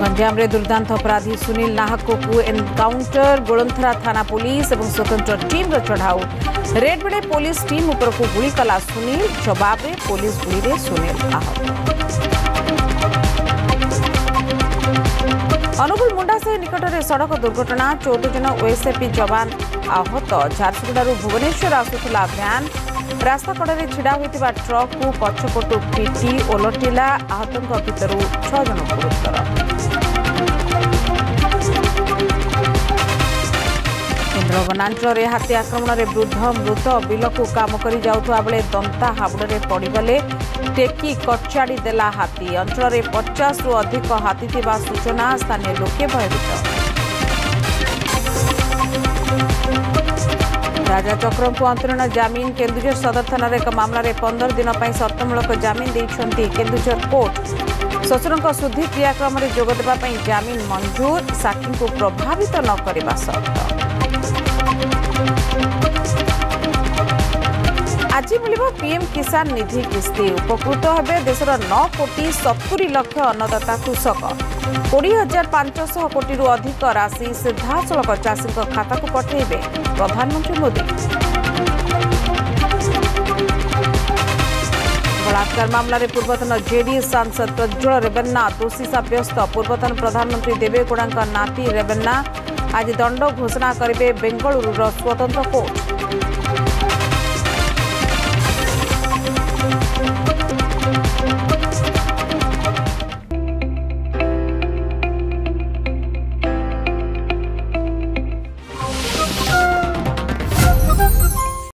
गंजाम रे दुर्दांत अपराधी सुनील नाहको को एनकाउंटर गोलंथरा थाना पुलिस और स्वतंत्र टीम चढ़ाऊ रेड बेले पुलिस टीम उपर को गुली कला सुनील जवाब में पुलिस गुली रे सुनील आहत। अनुगुल मुंडासाही निकट में सड़क दुर्घटना 14 जन ओएसएपी जवान आहत। झारसुगुड़ारू भुवनेश्वर आसुला भ्यान रास्ता कड़े छिड़ा होता ट्रक को पछपटू पिटी ओलटिला आहतों भितर 6 जन गुरुतर। केन्द्र वनांचल हाथी आक्रमण में वृद्ध मृत बिल को काम कर जाउथुआ बेले दंता हाबुड़े पड़गले टेकी कचाड़ी देला हाथी। अंचल में 50 रु अधिक हाथी थिबा सूचना स्थानीय लोके भयभीत। राजा चक्रम को अंतरीण जमीन केन्दुझर सदर थाना एक मामला 15 दिन पर शर्तमूलक जमीन देइछन्ति केन्दुझर कोर्ट। शशुर शुद्धि क्रियाक्रम में जोगदेवा जमीन मंजूर साक्षी को प्रभावित न करने शर्त। आज मिल पीएम किसान निधि किस्ती उपकृत हेबे देशर 9 कोटी 70 लाख अन्नदाता कृषक। 20,500 कोटी रु अधिक राशि सीधासलख चाषी खाता को पठेबे प्रधानमंत्री मोदी। बलात्कार मामलें पूर्वतन जेडीएस सांसद प्रज्वल रेवन्ना दोषी साब्यस्त। पूर्वतन प्रधानमंत्री देवेगौड़ा नाती रेवन्ना आज दंड घोषणा करेंगे बेंगलुरुर स्वतंत्र कोर्ट।